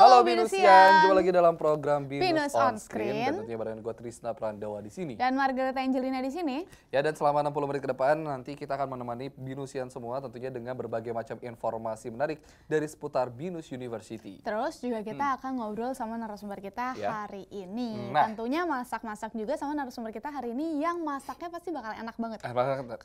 Halo Binusian, jumpa lagi dalam program Binus on Screen. Dan tentunya bareng gue Trisna Prandawa di sini. Dan Margaret Angelina di sini. Ya, dan selama 60 menit ke depan nanti kita akan menemani Binusian semua tentunya dengan berbagai macam informasi menarik dari seputar Binus University. Terus juga kita akan ngobrol sama narasumber kita hari ini. Nah. Tentunya masak-masak juga sama narasumber kita hari ini yang masaknya pasti bakal enak banget.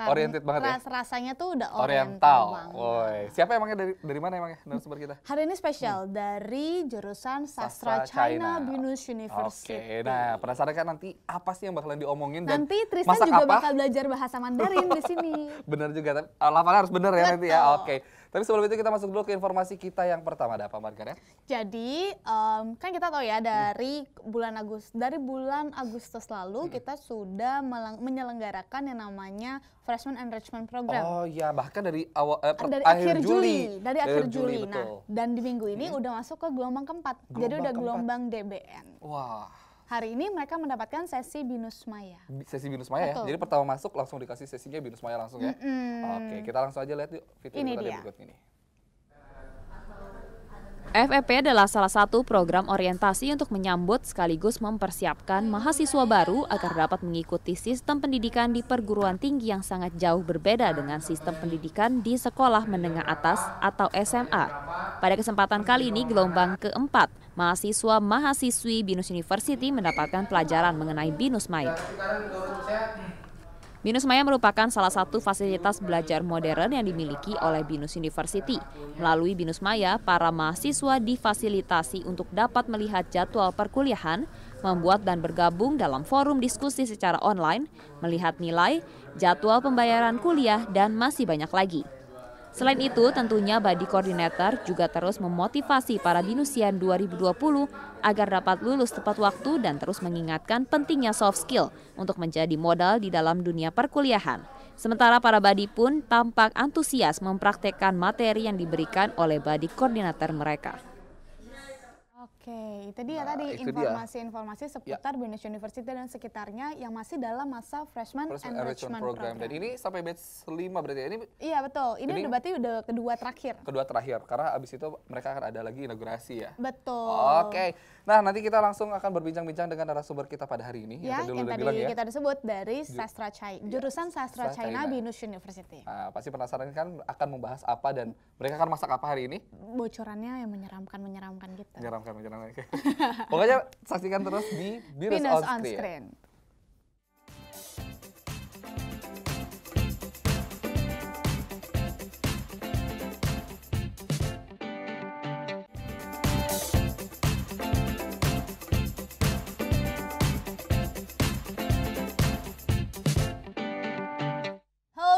Oriented banget ya? Rasanya tuh udah Oriental banget. Woy. Siapa emangnya dari mana emangnya narasumber kita? Hari ini spesial dari jurusan Sastra China Binus University. Oke, nah penasaran kan nanti apa sih yang bakalan diomongin dan nanti Tristan masak juga apa? bakal belajar bahasa Mandarin di sini. Bener juga, tapi lafalnya harus bener ya nanti ya. Betul. Oke. Tapi sebelum itu kita masuk dulu ke informasi kita yang pertama. Ada apa, Margaret? Jadi kan kita tahu ya dari bulan Agustus lalu kita sudah menyelenggarakan yang namanya Freshman Enrichment Program. Oh iya, bahkan dari awal dari akhir Juli. Betul. Nah, dan di minggu ini udah masuk ke gelombang keempat. Jadi udah gelombang DBN. Wah. Hari ini mereka mendapatkan sesi Binus Maya. Sesi Binus Maya ya? Jadi pertama masuk langsung dikasih sesinya Binus Maya langsung ya? Oke, kita langsung aja lihat yuk video Ini tadi dia. berikut ini. FEP adalah salah satu program orientasi untuk menyambut sekaligus mempersiapkan mahasiswa baru agar dapat mengikuti sistem pendidikan di perguruan tinggi yang sangat jauh berbeda dengan sistem pendidikan di sekolah menengah atas atau SMA. Pada kesempatan kali ini, gelombang keempat, mahasiswa-mahasiswi Binus University mendapatkan pelajaran mengenai Binus Maya. Binus Maya merupakan salah satu fasilitas belajar modern yang dimiliki oleh Binus University. Melalui Binus Maya, para mahasiswa difasilitasi untuk dapat melihat jadwal perkuliahan, membuat dan bergabung dalam forum diskusi secara online, melihat nilai, jadwal pembayaran kuliah, dan masih banyak lagi. Selain itu, tentunya Body Coordinator juga terus memotivasi para Binusian 2020 agar dapat lulus tepat waktu dan terus mengingatkan pentingnya soft skill untuk menjadi modal di dalam dunia perkuliahan. Sementara para Body pun tampak antusias mempraktekkan materi yang diberikan oleh Body Coordinator mereka. Oke, itu dia tadi itu informasi-informasi seputar Binus University dan sekitarnya yang masih dalam masa Freshman Enrichment Program. Dan ini sampai batch 5 berarti ya? Iya betul, ini berarti udah kedua terakhir. Kedua terakhir, karena abis itu mereka akan ada lagi inaugurasi ya? Betul. Oke, nah nanti kita langsung akan berbincang-bincang dengan narasumber kita pada hari ini. Ya, yang tadi kita disebut dari Sastra China, jurusan Sastra China Binus University. Nah, pasti penasaran kan akan membahas apa dan mereka akan masak apa hari ini? Bocorannya yang menyeramkan gitu. Menyeramkan. Pokoknya saksikan terus di Binus on Screen.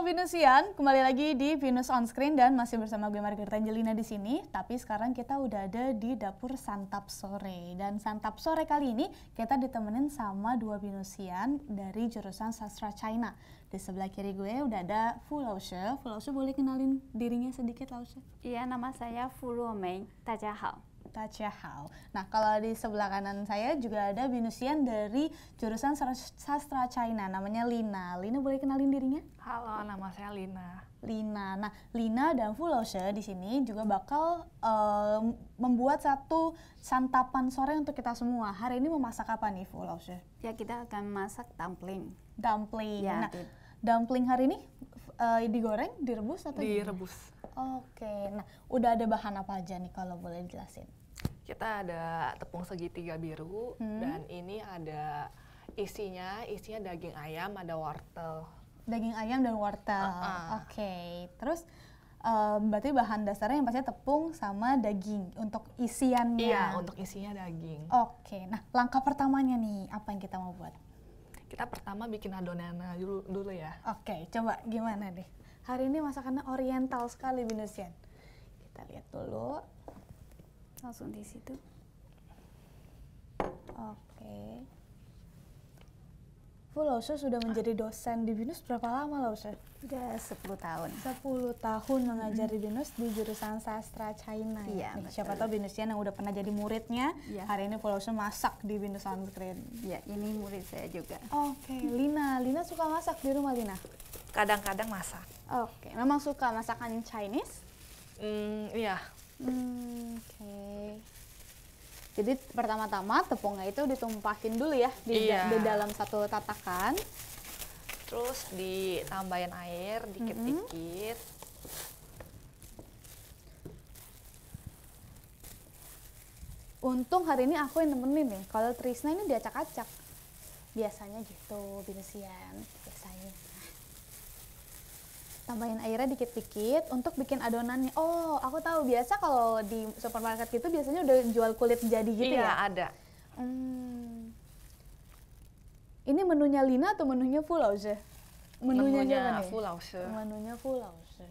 Binusian, kembali lagi di Binus on Screen dan masih bersama gue Margaret Angelina di sini. Tapi sekarang kita udah ada di dapur santap sore dan santap sore kali ini kita ditemenin sama dua Binusian dari jurusan Sastra China. Di sebelah kiri gue udah ada Fu Laushe. Fu Laushe boleh kenalin dirinya sedikit, Laushe? Iya, nama saya Fu Luomei. 大家好。 Nah, kalau di sebelah kanan saya juga ada Binusian dari jurusan Sastra China, namanya Lina. Lina boleh kenalin dirinya? Halo, nama saya Lina. Nah, Lina dan Fu Laushe di sini juga bakal membuat satu santapan sore untuk kita semua. Hari ini mau masak apa nih, Fu Laushe? Ya, kita akan masak dumpling. Ya, nah, dumpling hari ini digoreng, direbus atau direbus? Oke, nah udah ada bahan apa aja nih kalau boleh dijelasin? Kita ada tepung segitiga biru dan ini ada isinya daging ayam, ada wortel. Daging ayam dan wortel. Oke, terus berarti bahan dasarnya yang pasti tepung sama daging untuk isiannya. Iya, untuk isinya daging. Oke, nah langkah pertamanya nih apa yang kita mau buat? Kita pertama bikin adonannya dulu ya. Oke, coba gimana deh? Hari ini masakannya oriental sekali, Binusian. Kita lihat dulu. Langsung di situ. Oke. Bu Lause sudah menjadi dosen di BINUS berapa lama Lause? Udah 10 tahun. 10 tahun mengajar di BINUS di jurusan sastra China. Iya, Nih, betul. siapa tahu BINUSian yang udah pernah jadi muridnya, Iya. hari ini Bu Lause masak di BINUS Onscreen. Ya, ini murid saya juga. Oke, Lina suka masak di rumah Lina? Kadang-kadang masak. Oke, memang suka masakan Chinese? Iya. Oke. Jadi pertama-tama tepungnya itu ditumpahin dulu ya di Iya. dalam satu tatakan. Terus ditambahin air dikit-dikit. Untung hari ini aku yang nemenin nih. Kalau Trisna ini diacak-acak. Biasanya gitu, BINUSian biasanya. Tambahin airnya dikit-dikit untuk bikin adonannya. Oh, aku tahu biasa kalau di supermarket gitu biasanya udah jual kulit jadi gitu Iya, ya. ada. Ini menunya Lina atau menunya Fu Lause? Menunya siapa nih? Fu Lause. Menunya Fu Lause.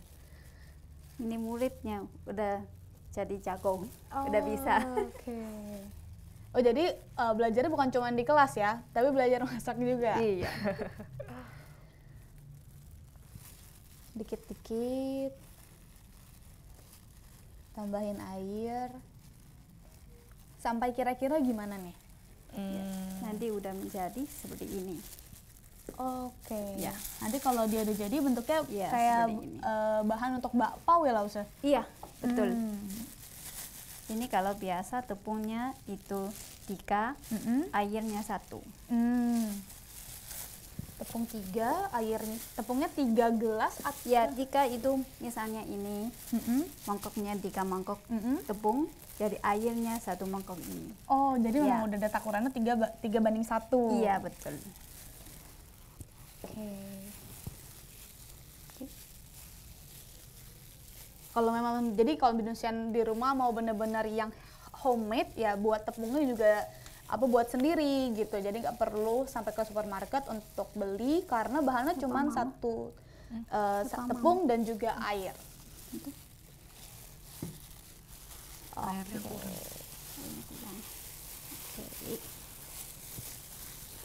Ini muridnya udah jadi jago, udah bisa. Oke. Oh jadi belajarnya bukan cuma di kelas ya, tapi belajar masak juga. Iya. Dikit-dikit. Tambahin air. Sampai kira-kira gimana nih? Nanti udah menjadi seperti ini. Oke. Ya. Nanti kalau dia udah jadi bentuknya Ya, kayak seperti ini. bahan untuk bakpao ya Lause? Iya, betul. Ini kalau biasa tepungnya itu 3, airnya 1. Tepung 3, airnya. Tepungnya 3 gelas atau Ya, 3 itu misalnya ini mangkoknya 3 mangkok tepung, jadi airnya 1 mangkok ini. Oh, jadi memang Ya. udah ada takurannya 3:1. Iya, betul. Oke. Kalau memang jadi kalau BINUSian di rumah mau benar-benar yang homemade ya buat tepungnya juga buat sendiri gitu. Jadi nggak perlu sampai ke supermarket untuk beli karena bahannya cuma satu tepung dan juga air. Airnya kurang. Oke.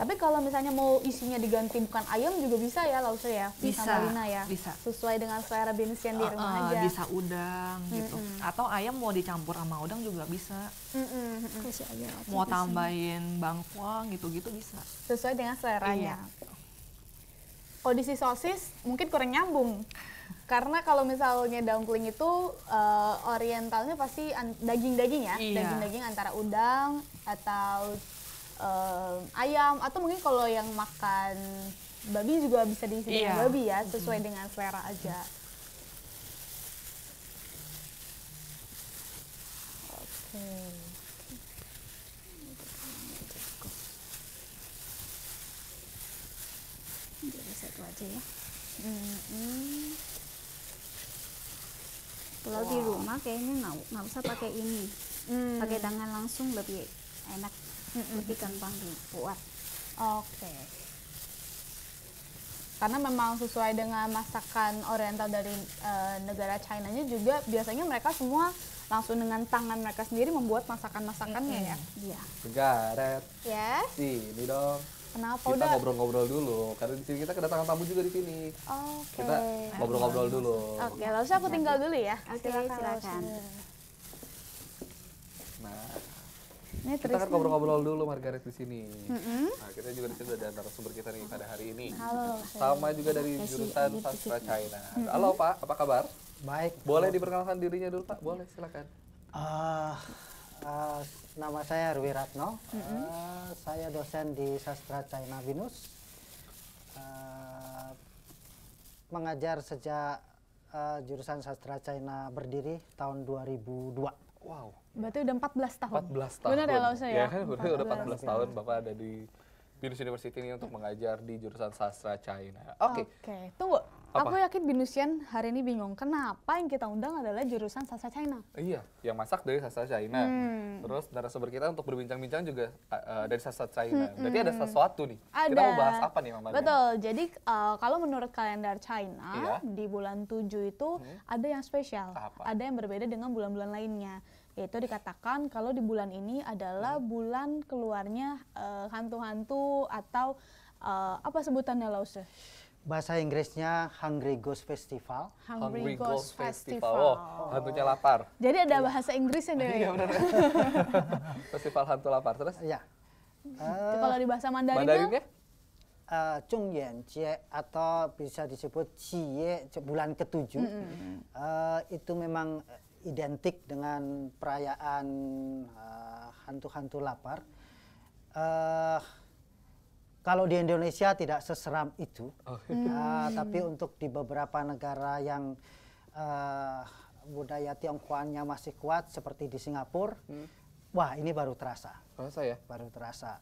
Tapi kalau misalnya mau isinya diganti bukan ayam juga bisa ya Lause ya? Bisa, Sama Lina ya? bisa. Sesuai dengan selera BINUSian di rumah aja. Bisa udang gitu. Atau ayam mau dicampur sama udang juga bisa. Kasih air aja Mau di sini. tambahin bangkuang gitu-gitu bisa. Sesuai dengan seleranya. Iya. Kondisi sosis mungkin kurang nyambung. Karena kalau misalnya dumpling itu orientalnya pasti daging-daging ya. Iya. Daging-daging antara udang atau ayam atau mungkin kalau yang makan babi juga bisa diisi dengan Iya. babi ya, sesuai dengan selera aja. Oke. Jadi 1 aja ya. Kalau di rumah kayaknya nggak usah pakai ini, pakai tangan langsung lebih enak, lebih gampang dibuat. Oke. Karena memang sesuai dengan masakan oriental dari negara China-nya juga biasanya mereka semua langsung dengan tangan mereka sendiri membuat masakan-masakannya ya. Iya. Garet, Yes. sini dong. Kenapa Kita udah? ngobrol-ngobrol dulu, karena di sini kita kedatangan tamu juga di sini. Oke. Kita ngobrol-ngobrol dulu. Oke, lalu aku tinggal dulu ya. Oke, silakan. Nah, Ini kita terus. kan ngobrol-ngobrol dulu Margaret di sini. Nah, kita juga di sini ada narasumber kita nih pada hari ini. Halo. Sama juga dari jurusan sastra China. Halo Pak, apa kabar? Baik, Boleh diperkenalkan dirinya dulu Pak? Boleh, silakan. nama saya Rwi Ratno. Saya dosen di Sastra China BINUS. Mengajar sejak jurusan Sastra China berdiri tahun 2002. Wow, Berarti udah 14 tahun. 14 tahun. Benar ya Lause ya? Ya kan, udah 14 tahun Bapak ada di BINUS University ini untuk mengajar di jurusan sastra China. Oke. Oke, tunggu. Apa? Aku yakin BINUSian hari ini bingung kenapa yang kita undang adalah jurusan sastra China. Iya, yang masak dari sastra China. Terus narasumber kita untuk berbincang-bincang juga dari sastra China. Berarti ada sesuatu nih. Kita Ada. mau bahas apa nih Mama? Betul. Jadi kalau menurut kalender China Iya. di bulan 7 itu ada yang spesial. Apa? Ada yang berbeda dengan bulan-bulan lainnya. Yaitu dikatakan kalau di bulan ini adalah bulan keluarnya hantu-hantu atau Apa sebutannya Lause? Bahasa Inggrisnya Hungry Ghost Festival. Hungry Ghost Festival. Oh, hantunya lapar. Jadi ada bahasa Inggrisnya deh. Iya benar. Festival hantu lapar. Terus Ya. Kalau di bahasa Mandarinnya? Mandarinnya? Zhongyan Jie atau bisa disebut Jie bulan ke-7 itu memang identik dengan perayaan hantu-hantu lapar. Kalau di Indonesia tidak seseram itu, tapi untuk di beberapa negara yang budaya Tionghoanya masih kuat seperti di Singapura, wah ini baru terasa. Terasa ya? Baru terasa.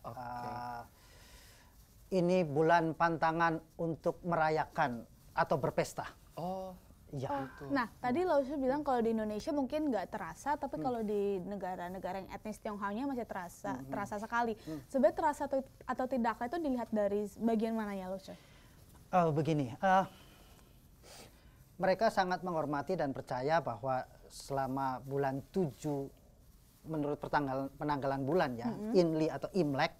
Ini bulan pantangan untuk merayakan atau berpesta. Oh, Ya. Nah, tadi Lause bilang kalau di Indonesia mungkin nggak terasa, tapi kalau di negara-negara yang etnis Tionghoanya masih terasa sekali. Sebenarnya terasa atau tidak itu dilihat dari bagian mana ya, Lause? Begini, mereka sangat menghormati dan percaya bahwa selama bulan 7 menurut penanggalan bulan ya, Inli atau Imlek,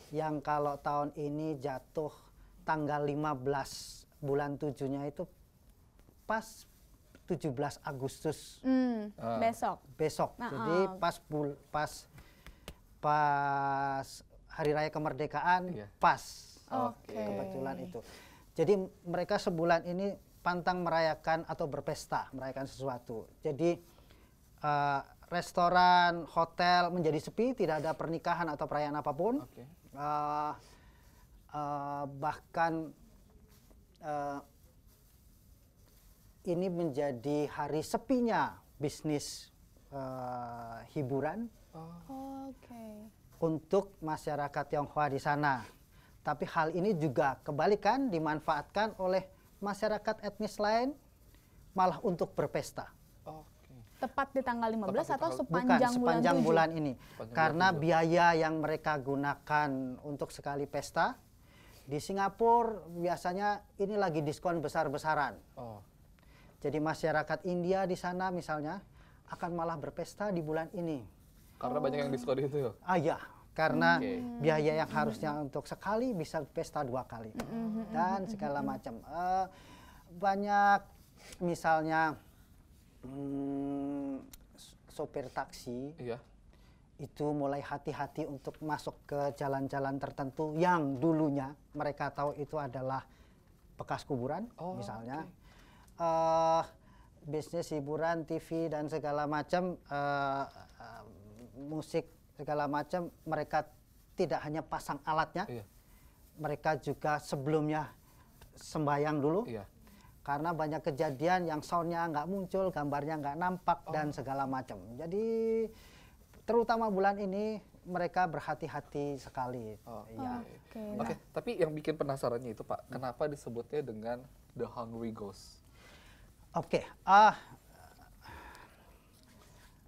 yang kalau tahun ini jatuh tanggal 15 bulan 7-nya itu pas 17 Agustus Besok. Jadi pas hari raya kemerdekaan pas kebetulan itu. Jadi mereka sebulan ini pantang merayakan atau berpesta, merayakan sesuatu. Jadi restoran, hotel menjadi sepi, tidak ada pernikahan atau perayaan apapun. Bahkan ini menjadi hari sepinya bisnis hiburan untuk masyarakat Tionghoa di sana. Tapi hal ini juga kebalikan dimanfaatkan oleh masyarakat etnis lain malah untuk berpesta. Tepat di tanggal 15 atau Bukan, sepanjang bulan ini. Karena biaya yang mereka gunakan untuk sekali pesta, di Singapura biasanya ini lagi diskon besar-besaran. Jadi masyarakat India di sana misalnya akan malah berpesta di bulan ini. Karena banyak yang diskon itu. Ya, karena biaya yang harusnya untuk sekali bisa pesta 2 kali. Dan segala macam. Banyak misalnya sopir taksi itu mulai hati-hati untuk masuk ke jalan-jalan tertentu yang dulunya mereka tahu itu adalah bekas kuburan misalnya. Bisnis hiburan, TV dan segala macam, musik segala macam, mereka tidak hanya pasang alatnya, mereka juga sebelumnya sembahyang dulu. Karena banyak kejadian yang soundnya nggak muncul, gambarnya nggak nampak dan segala macam. Jadi terutama bulan ini mereka berhati-hati sekali. Oke, tapi yang bikin penasarannya itu Pak, kenapa disebutnya dengan The Hungry Ghost?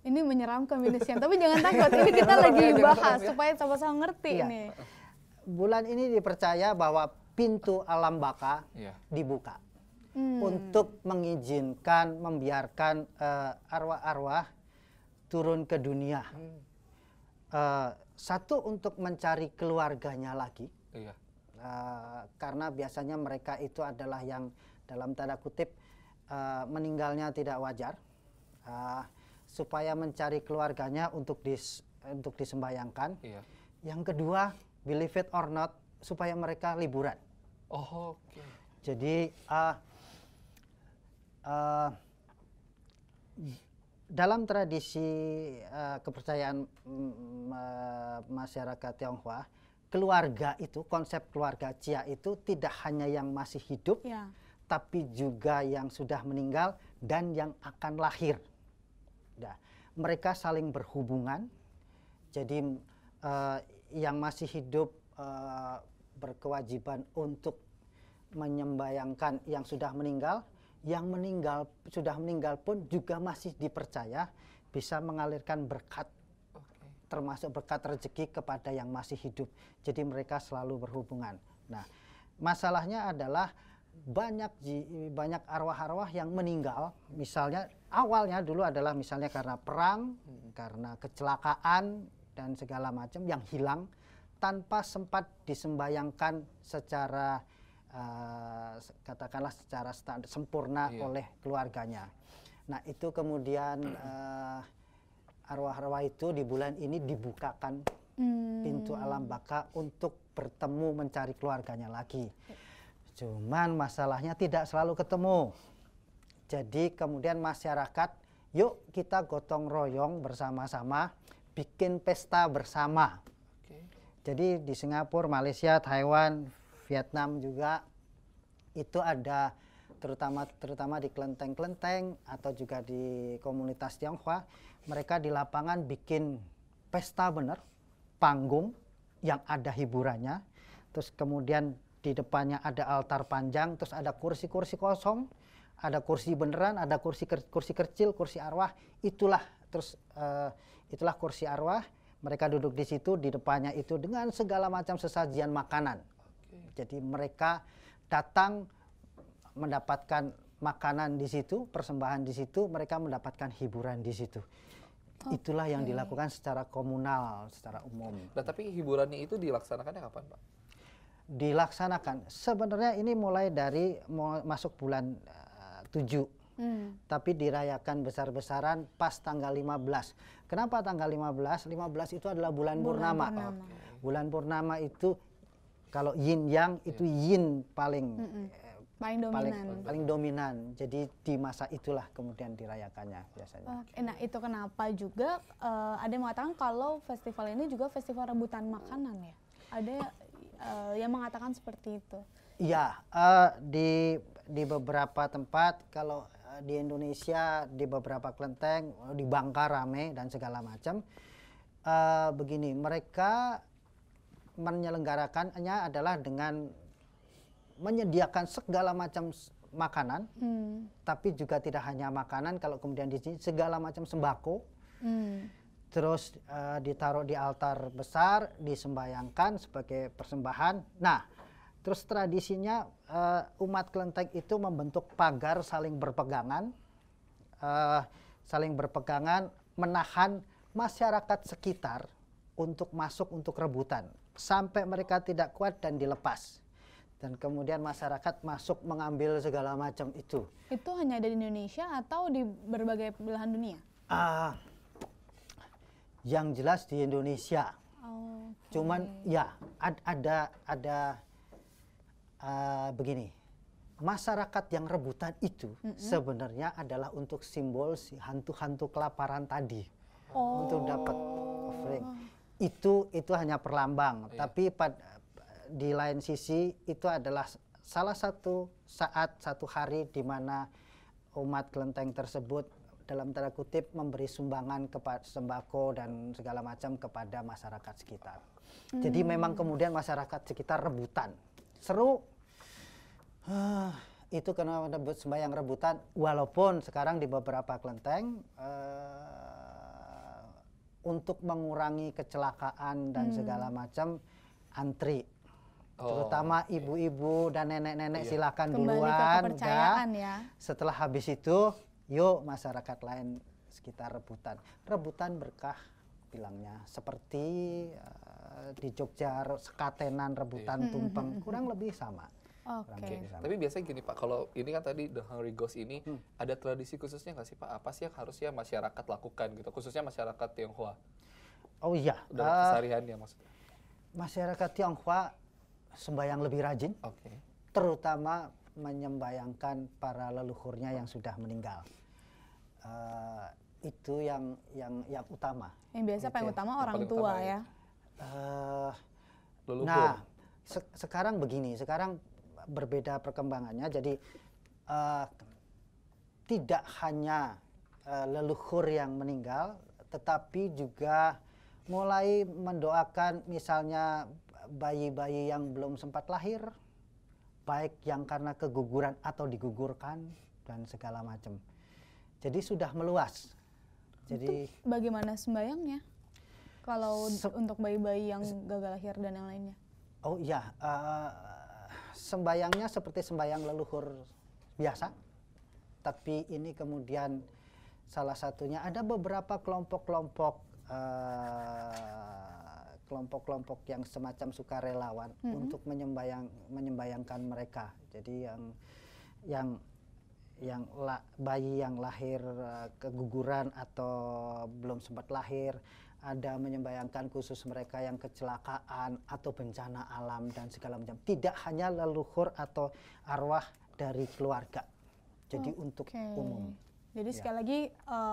Ini menyeramkan Venusian, tapi jangan takut, ini kita lagi bahas supaya sama-sama ngerti nih. Bulan ini dipercaya bahwa pintu alam baka dibuka. Untuk mengizinkan, membiarkan arwah-arwah turun ke dunia. Satu untuk mencari keluarganya lagi, karena biasanya mereka itu adalah yang dalam tanda kutip meninggalnya tidak wajar, supaya mencari keluarganya untuk disembayangkan. Yang kedua, believe it or not, supaya mereka liburan. Jadi dalam tradisi kepercayaan masyarakat Tionghoa, keluarga itu, konsep keluarga Chia itu tidak hanya yang masih hidup, tapi juga yang sudah meninggal dan yang akan lahir. Mereka saling berhubungan, jadi yang masih hidup berkewajiban untuk menyembayangkan yang sudah meninggal. Yang sudah meninggal pun juga masih dipercaya bisa mengalirkan berkat, termasuk berkat rezeki kepada yang masih hidup. Jadi mereka selalu berhubungan. Nah, masalahnya adalah banyak arwah-arwah yang meninggal. Misalnya awalnya dulu adalah misalnya karena perang, karena kecelakaan dan segala macam yang hilang. tanpa sempat disembayangkan secara katakanlah secara sempurna oleh keluarganya. Nah itu kemudian arwah-arwah itu di bulan ini dibukakan pintu alam baka untuk bertemu mencari keluarganya lagi. Cuman masalahnya tidak selalu ketemu. Jadi kemudian masyarakat, yuk kita gotong royong bersama-sama bikin pesta bersama. Jadi di Singapura, Malaysia, Taiwan, Vietnam juga itu ada terutama di kelenteng-kelenteng atau juga di komunitas Tionghoa, mereka di lapangan bikin pesta bener, panggung yang ada hiburannya, terus kemudian di depannya ada altar panjang, terus ada kursi-kursi kosong, ada kursi beneran, ada kursi kecil, kursi arwah, itulah kursi arwah. Mereka duduk di situ, di depannya itu dengan segala macam sesajian makanan. Jadi mereka datang mendapatkan makanan di situ, persembahan di situ, mereka mendapatkan hiburan di situ. Itulah yang dilakukan secara komunal, secara umum. Nah, tapi hiburannya itu dilaksanakannya kapan, Pak? Dilaksanakan sebenarnya ini mulai dari masuk bulan 7. Tapi dirayakan besar-besaran pas tanggal 15. Kenapa tanggal 15? 15 itu adalah bulan purnama. Bulan purnama itu kalau yin yang itu yin paling dominan. Jadi di masa itulah kemudian dirayakannya biasanya. Nah itu kenapa juga ada yang mengatakan kalau festival ini juga festival rebutan makanan ya? Ada yang mengatakan seperti itu. Iya, di beberapa tempat kalau di Indonesia di beberapa kelenteng di Bangka rame dan segala macam. Begini, mereka menyelenggarakannya adalah dengan menyediakan segala macam makanan, tapi juga tidak hanya makanan, kalau kemudian di sini segala macam sembako, terus ditaruh di altar besar, disembayangkan sebagai persembahan. Nah, terus tradisinya umat kelenteng itu membentuk pagar saling berpegangan, menahan masyarakat sekitar untuk masuk untuk rebutan sampai mereka tidak kuat dan dilepas. Dan kemudian masyarakat masuk mengambil segala macam itu. Itu hanya ada di Indonesia atau di berbagai belahan dunia? Yang jelas di Indonesia. Cuman ya ada begini. Masyarakat yang rebutan itu sebenarnya adalah untuk simbol si hantu-hantu kelaparan tadi. Untuk dapat offering. Itu hanya perlambang, tapi di lain sisi itu adalah salah satu saat, satu hari di mana umat kelenteng tersebut dalam tanda kutip memberi sumbangan kepada sembako dan segala macam kepada masyarakat sekitar. Jadi memang kemudian masyarakat sekitar rebutan. Seru. Itu karena sembahyang rebutan, walaupun sekarang di beberapa kelenteng untuk mengurangi kecelakaan dan segala macam antri. Terutama ibu-ibu dan nenek-nenek silakan duluan. Setelah habis itu, yuk masyarakat lain sekitar rebutan. Rebutan berkah bilangnya. Seperti di Jogja sekatenan rebutan tumpeng, kurang lebih sama. Tapi biasanya gini Pak, kalau ini kan tadi The Hungry Ghost ini ada tradisi khususnya nggak sih Pak? Apa sih yang harusnya masyarakat lakukan gitu, khususnya masyarakat Tionghoa? Oh iya. Dalam kesehariannya maksudnya. Masyarakat Tionghoa sembahyang lebih rajin, terutama menyembayangkan para leluhurnya yang sudah meninggal. Itu yang utama. Yang biasa paling utama orang tua ya. Nah, sekarang begini, sekarang berbeda perkembangannya. Jadi tidak hanya leluhur yang meninggal, tetapi juga mulai mendoakan misalnya bayi-bayi yang belum sempat lahir, baik yang karena keguguran atau digugurkan dan segala macam. Jadi sudah meluas. Jadi itu bagaimana sembayangnya? Kalau untuk bayi-bayi yang gagal lahir dan yang lainnya? Oh iya, sembayangnya seperti sembayang leluhur biasa, tapi ini kemudian salah satunya ada beberapa kelompok-kelompok kelompok-kelompok yang semacam sukarelawan untuk menyembayangkan mereka. Jadi bayi yang lahir keguguran atau belum sempat lahir, ada menyembayangkan khusus mereka yang kecelakaan atau bencana alam dan segala macam. Tidak hanya leluhur atau arwah dari keluarga. Jadi untuk umum. Jadi sekali lagi,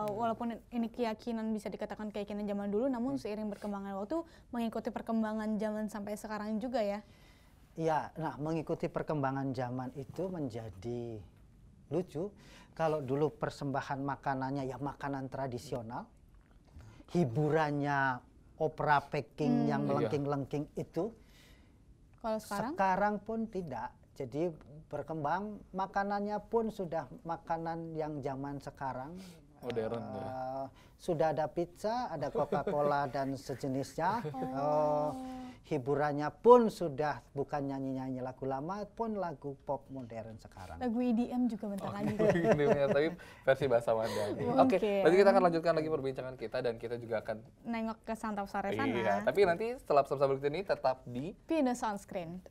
walaupun ini keyakinan bisa dikatakan keyakinan zaman dulu, namun seiring berkembangan waktu mengikuti perkembangan zaman sampai sekarang juga ya. Iya, nah mengikuti perkembangan zaman itu menjadi lucu. Kalau dulu persembahan makanannya ya makanan tradisional, hiburannya opera Peking yang melengking-lengking itu. Kalau sekarang pun tidak. Jadi berkembang makanannya pun sudah makanan yang zaman sekarang. Modern Sudah ada pizza, ada Coca-Cola dan sejenisnya. Hiburannya pun sudah bukan nyanyi-nyanyi lagu lama, pun lagu pop modern sekarang. Lagu EDM juga bentar lagi. Tapi versi bahasa Mandailing. Oke, nanti kita akan lanjutkan lagi perbincangan kita dan kita juga akan nengok ke Santap Sore sana. Iya, tapi nanti setelah pesan berikut ini tetap di Venus On Screen.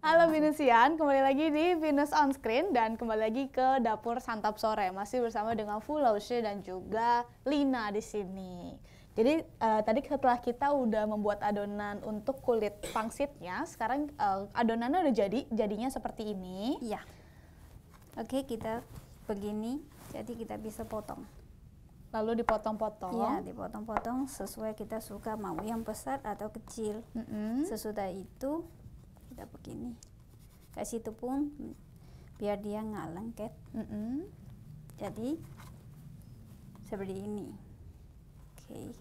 Halo Venusian, kembali lagi di Venus On Screen dan kembali lagi ke Dapur Santap Sore. Masih bersama dengan Fu Laushe dan juga Lina di sini. Jadi tadi setelah kita udah membuat adonan untuk kulit pangsitnya, sekarang adonannya udah jadinya seperti ini. Iya. Oke, kita begini, jadi kita bisa potong. Lalu dipotong-potong. Iya, dipotong-potong sesuai kita suka, mau yang besar atau kecil. Sesudah itu kita begini, kasih tepung biar dia nggak lengket. Jadi seperti ini. Oke.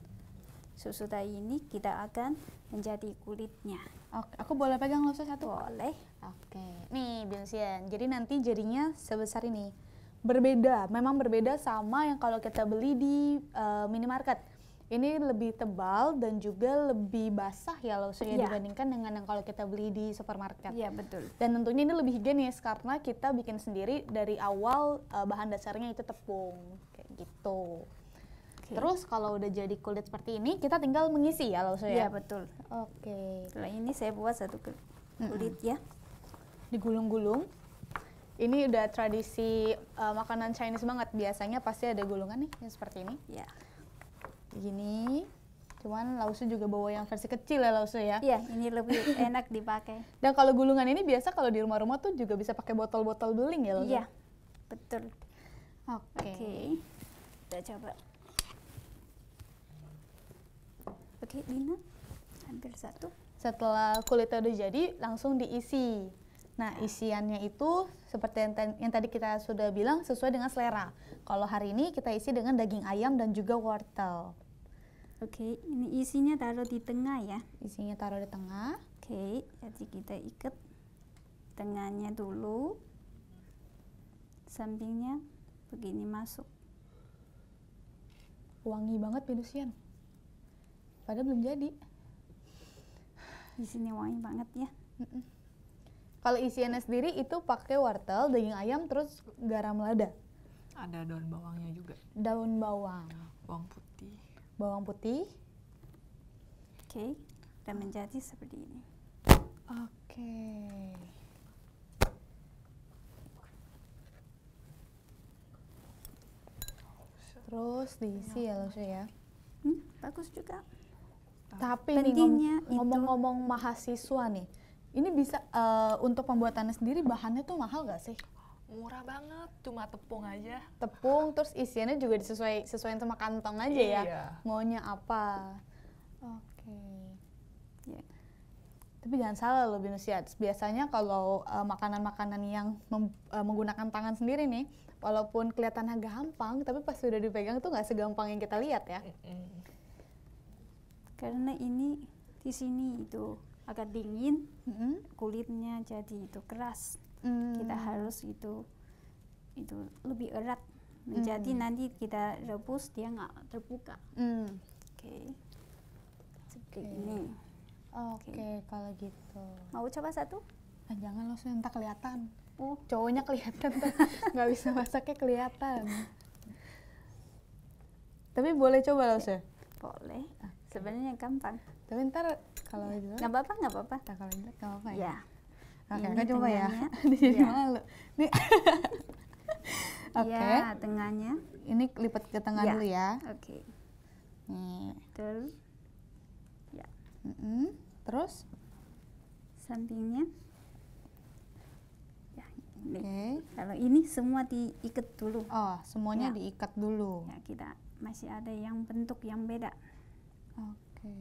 Sesudah ini kita akan menjadi kulitnya. Oke, aku boleh pegang langsung satu? Boleh. Oke, nih Venusian, jadi nanti jadinya sebesar ini. Berbeda, memang berbeda sama yang kalau kita beli di minimarket. Ini lebih tebal dan juga lebih basah ya dibandingkan dengan yang kalau kita beli di supermarket. Iya, betul. Dan tentunya ini lebih higienis karena kita bikin sendiri dari awal, bahan dasarnya itu tepung kayak gitu. Terus kalau udah jadi kulit seperti ini, kita tinggal mengisi ya Iya, betul. Oke. Setelah ini saya buat satu kulit ya. Digulung-gulung. Ini udah tradisi makanan Chinese banget. Biasanya pasti ada gulungan nih, yang seperti ini. Iya. Gini, cuman Laushe juga bawa yang versi kecil ya Laushe ya. Iya, ini lebih enak dipakai. Dan kalau gulungan ini biasa kalau di rumah-rumah tuh juga bisa pakai botol-botol beling ya Laushe. Iya, betul. Oke. Kita coba. Oke, Lina, ambil satu. Setelah kulitnya udah jadi, langsung diisi. Nah, isiannya itu seperti yang tadi kita sudah bilang sesuai dengan selera. Kalau hari ini kita isi dengan daging ayam dan juga wortel. Oke, ini isinya taruh di tengah ya. Isinya taruh di tengah. Oke, jadi kita ikat tengahnya dulu. Sampingnya begini masuk. Wangi banget Venusian. Padahal belum jadi. Isinya wangi banget ya. Kalau isiannya sendiri itu pakai wortel, daging ayam, terus garam lada. Ada daun bawangnya juga. Daun bawang. Bawang putih. Bawang putih. Oke, dan menjadi seperti ini. Oke. Terus diisi ya Laushe ya. Bagus juga. Tapi pentingnya nih ngomong-ngomong mahasiswa nih, ini bisa untuk pembuatannya sendiri bahannya tuh mahal gak sih? Murah banget, cuma tepung aja. Tepung, terus isiannya juga disesuaikan sama kantong aja ya. Maunya apa? Oke. Ya. Tapi jangan salah loh Venusian. Biasanya kalau makanan-makanan yang menggunakan tangan sendiri nih, walaupun kelihatannya gampang, tapi pas sudah dipegang tuh nggak segampang yang kita lihat ya. Karena ini di sini itu agak dingin, kulitnya jadi itu keras. Kita harus itu lebih erat menjadi nanti kita rebus dia nggak terbuka. Oke. Seperti ini. Oke, kalau gitu. Mau coba satu? Jangan langsung entar kelihatan. Cowoknya kelihatan tuh. Nggak bisa masaknya kelihatan. Tapi boleh coba langsung. Boleh. Sebenarnya gampang. Tapi ntar kalau jelek. Nggak apa-apa, nggak apa-apa. Kalau jelek nggak apa-apa ya. Ya. Oke, Ini kan coba ya. tengahnya. Jadi Ya. malu. Nih. Oke. Ya, tengahnya. Ini lipat ke tengah Ya. dulu ya. Oke. Nih. Betul. Ya. Terus? Sampingnya. Ya, ini. Oke. Kalau ini semua diikat dulu. Oh, semuanya Ya. diikat dulu. Ya, kita masih ada yang bentuk yang beda. Oke.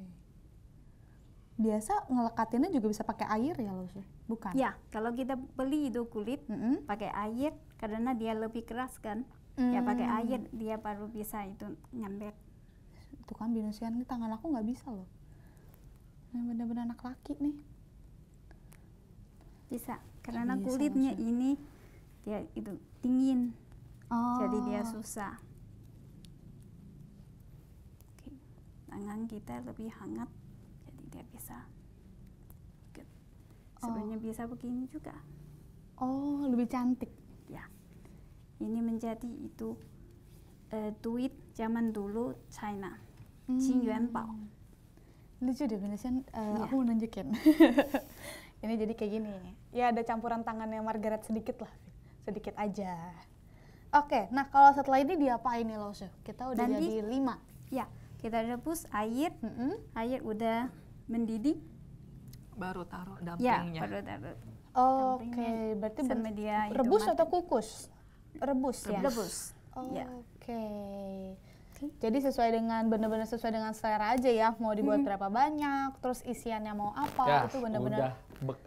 Biasa ngelekatinnya juga bisa pakai air ya loh, bukan? Ya, kalau kita beli itu kulit pakai air karena dia lebih keras kan. Ya pakai air dia baru bisa itu nyambet. Itu kan binusian ini tangan aku nggak bisa loh. Yang bener-bener anak laki nih. Bisa karena Bisa, kulitnya maksudnya. ini dia itu dingin. Oh. Jadi dia susah. Oke. Tangan kita lebih hangat jadi dia bisa. Sebenarnya bisa begini juga. Oh, lebih cantik. Ya. Ini menjadi itu duit zaman dulu China. Qin Yuan Bao. Lucu deh binusian. Iya. Aku mau nunjukin. Ini jadi kayak gini. Ya ada campuran tangannya Margaret sedikit lah. Sedikit aja. Oke, nah kalau setelah ini diapain nih loh, Chef? Kita udah Nanti- jadi 5. Ya, kita rebus air. Air udah mendidih. Baru taruh Ya, dumpingnya. baru taruh. Oke, berarti Sama dia itu rebus atau matang. kukus? Rebus ya. Rebus. Oke. Ya. Jadi sesuai dengan benar-benar sesuai dengan selera aja ya. Mau dibuat berapa banyak, terus isiannya mau apa, Ya, itu benar-benar. udah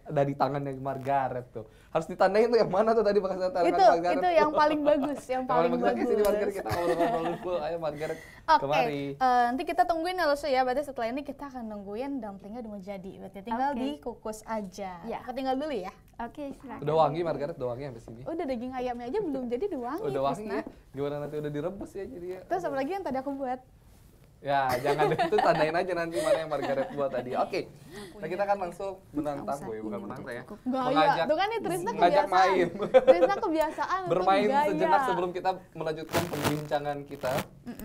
dari tangannya Margaret tuh. Harus ditandain tuh yang mana tuh tadi bekas tangan Margaret. Itu yang paling bagus, yang paling Oke, sini Margaret bagus. kita ngobrol-ngobrol dulu. Ayo Margaret, Oke, kemari. nanti kita tungguin ya Lusu ya. Berarti setelah ini kita akan nungguin dumplingnya udah mau jadi. Berarti tinggal Oke. dikukus aja. Ya. Aku tinggal dulu ya. Oke, silakan. Udah wangi Margaret, udah wangi sampai sini. Udah daging ayamnya aja belum jadi udah wangi. Udah wangi Krisna. ya. Gimana nanti udah direbus ya jadi ya. Terus apalagi yang tadi aku buat? Ya, jangan itu tandain aja nanti mana yang Margaret buat tadi. Oke. Nah, kita kan langsung menantang usah, gue, bukan ini menantang ya. Gaya, tuh kan nih Trisna mengajak kebiasaan. main. Trisna kebiasaan untuk Bermain gaya. sejenak sebelum kita melanjutkan perbincangan kita.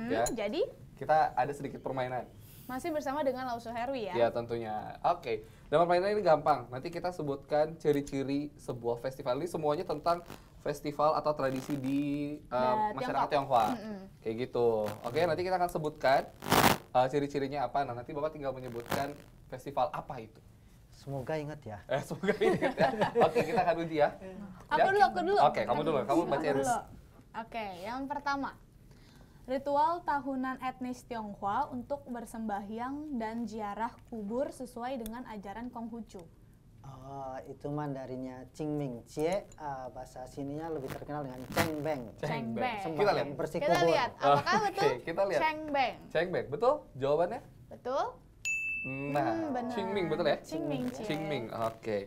Ya. Jadi Kita ada sedikit permainan. masih bersama dengan Lausu Herwi ya. Ya tentunya. Oke. Dan permainan ini gampang. Nanti kita sebutkan ciri-ciri sebuah festival. Ini semuanya tentang festival atau tradisi di masyarakat Tionghoa. Kayak gitu. Oke, nanti kita akan sebutkan ciri-cirinya apa. Nah, nanti Bapak tinggal menyebutkan festival apa itu. Semoga ingat ya. Semoga ingat ya. Oke, kita akan uji ya. Aku dulu. Oke, kamu dulu. Kamu bacain. Aku dulu. Oke, yang pertama. Ritual tahunan etnis Tionghoa untuk bersembahyang dan ziarah kubur sesuai dengan ajaran Konghucu. Itu Mandarinnya Qingming Jie, bahasa sininya lebih terkenal dengan Cengbeng. Cengbeng. Kita lihat. Sembahyang bersih Kita kubur. lihat, apakah Oke, betul? kita lihat. Cengbeng. Cengbeng, betul? Jawabannya? Betul? Nah, benar. Qingming betul ya? Qingming Jie. Qingming, oke.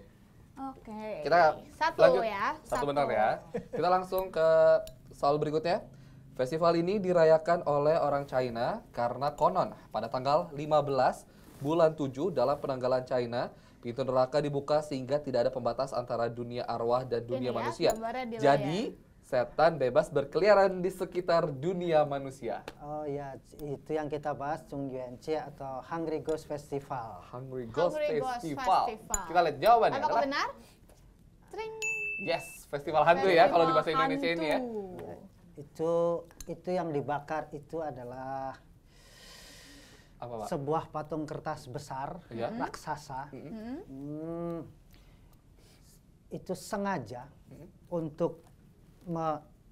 Oke. Kita satu lanjut. ya. Satu benar ya. Kita langsung ke soal berikutnya. Festival ini dirayakan oleh orang China karena konon pada tanggal 15 bulan 7 dalam penanggalan China, pintu neraka dibuka sehingga tidak ada pembatas antara dunia arwah dan dunia Ini ya, manusia. gambarnya di Jadi setan bebas berkeliaran di sekitar dunia manusia. Oh ya, itu yang kita bahas Zhongyuan Jie atau Hungry Ghost Festival. Hungry Ghost Hungry Ghost Festival. Festival. Kita lihat jawabannya. Apakah adalah benar? Tring. yes, festival hantu ya kalau di bahasa Festival Indonesia ini ya. hantu. Itu yang dibakar itu adalah Apa, Pak? sebuah patung kertas besar, Iya. raksasa. Itu sengaja untuk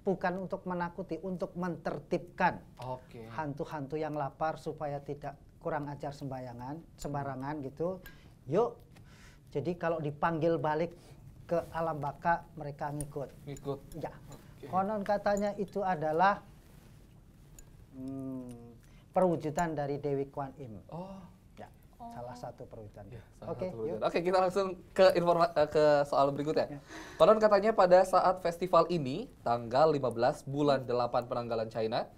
bukan untuk menakuti, untuk mentertibkan Oke. hantu-hantu yang lapar supaya tidak kurang ajar sembarangan gitu. Yuk, jadi kalau dipanggil balik ke alam baka mereka ngikut. Ngikut. Ya, konon katanya itu adalah perwujudan dari Dewi Kwan Im. Oh, Ya. Salah satu perwujudannya. Salah Oke, satu yuk. Oke, kita langsung ke ke soal berikutnya. Konon katanya pada saat festival ini, tanggal 15 bulan 8 penanggalan China,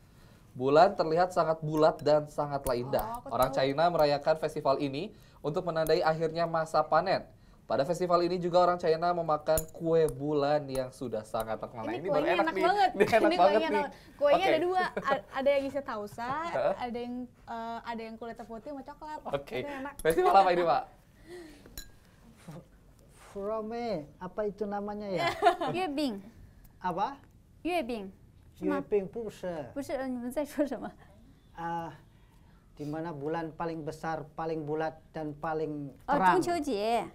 bulan terlihat sangat bulat dan sangatlah indah. Orang China merayakan festival ini untuk menandai akhirnya masa panen. Pada festival ini juga orang China memakan kue bulan yang sudah sangat terkenal. Ini baru kuenya enak nih. banget. Ini enak Ini banget kuenya nih. enak. Kuenya Oke. ada dua, ada yang isi tausa, ada yang kulitnya putih sama coklat. Oke. Itu enak. Festival apa ini, Pak? Frome, apa itu namanya ya? 月饼， Apa? 月饼，是吗？月饼不是。不是，你们在说什么？ Di mana bulan paling besar, paling bulat dan paling 哦， terang. 中秋节，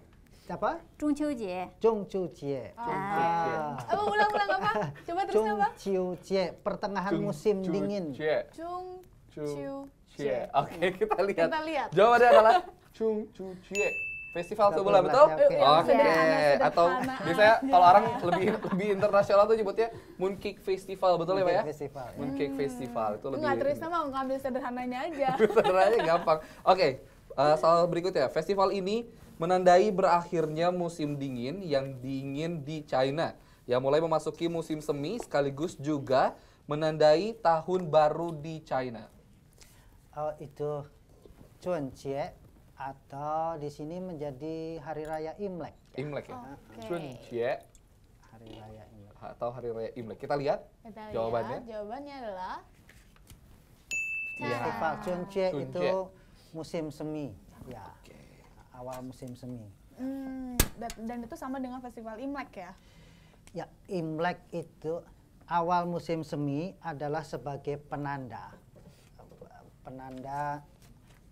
Apa? 中秋节。 Zhongqiujie. Apa ulang-ulang apa? Coba terusnya apa? Zhongqiujie, pertengahan musim dingin. Chung Cie. Oke, kita lihat. Kita lihat. Jawabannya adalah Chung Chu Cie. Festival sebulan, betul? Oke. Oke. Sederhana, Atau sederhana biasanya aja. kalau orang lebih internasional tuh nyebutnya Mooncake Festival, betul ya, Pak ya? Festival. Mooncake Festival itu lebih Enggak, Trisna mau ngambil sederhananya aja. sebenarnya gampang. Oke, soal berikutnya. Festival ini menandai berakhirnya musim dingin yang dingin di China, yang mulai memasuki musim semi sekaligus juga menandai tahun baru di China. Oh, itu Zhongjie atau di sini menjadi hari raya Imlek. Imlek ya? Oke. Chunjie Hari raya Imlek. atau hari raya Imlek. Kita lihat Kita jawabannya. lihat, jawabannya adalah Festival Zhongjie Zhongjie. itu musim semi. Ya. Awal musim semi. dan itu sama dengan festival Imlek ya. Ya, Imlek itu awal musim semi adalah sebagai penanda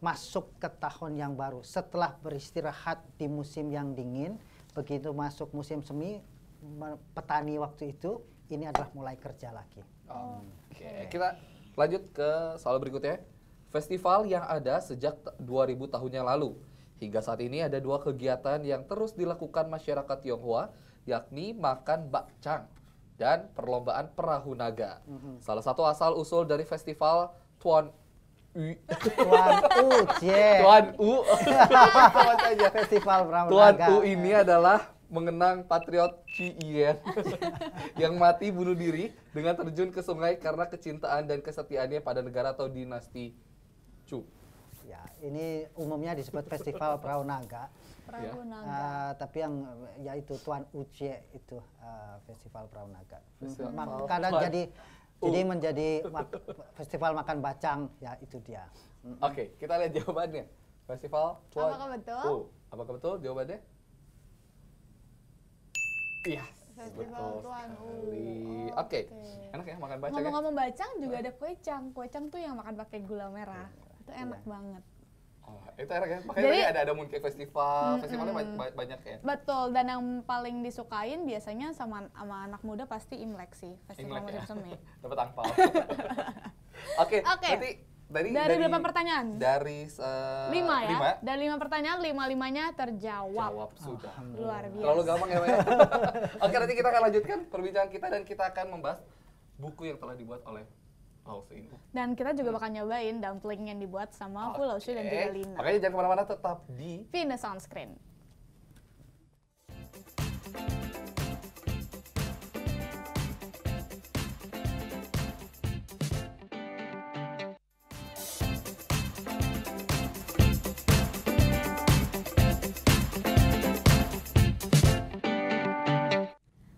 masuk ke tahun yang baru. Setelah beristirahat di musim yang dingin, begitu masuk musim semi, petani waktu itu ini adalah mulai kerja lagi. Oke, kita lanjut ke soal berikutnya. Festival yang ada sejak 2000 tahun yang lalu. Hingga saat ini ada dua kegiatan yang terus dilakukan masyarakat Tionghoa, yakni makan bakcang dan perlombaan perahu naga. Salah satu asal-usul dari festival Tuan Tuan Ujie. Tuan U bacanya. Festival Perahu Tuan Naga. U ini adalah mengenang patriot Chi Yen yang mati bunuh diri dengan terjun ke sungai karena kecintaan dan kesetiaannya pada negara atau dinasti Chu. Ya, ini umumnya disebut Festival Perahu Naga. Perahu naga. Tapi yang yaitu Tuan Ujie itu Festival Perahu Naga. Festival Kadang Tuan jadi menjadi festival makan bacang, ya itu dia. Oke, kita lihat jawabannya. Festival Tuan Apakah betul? U. Apakah betul jawabannya? Iya. Festival Tuan U. Oke. Enak ya makan bacang ya? Ngomong-ngomong bacang juga ada kuecang. Kuecang tuh yang makan pakai gula merah. Itu enak banget. Oh, itu enak ya. Makanya Jadi- tadi ada Mooncake Festival. Festivalnya banyak ya. Betul, dan yang paling disukain biasanya sama anak muda pasti Imlek sih, festival Imlek musim ya. semi. Dapat angpau. Oke. Oke. Berarti Dari berapa pertanyaan? Dari 5 ya? Dan 5 pertanyaan, 5-5-nya terjawab. Jawab sudah. Luar biasa. Terlalu gampang ya, Pak ya? Oke, nanti kita akan lanjutkan perbincangan kita dan kita akan membahas buku yang telah dibuat oleh Lao Shu. Dan kita juga bakal nyobain dumpling yang dibuat sama Fu Lao Shu dan juga Lina. Makanya jangan kemana-mana, tetap di Venus on Screen.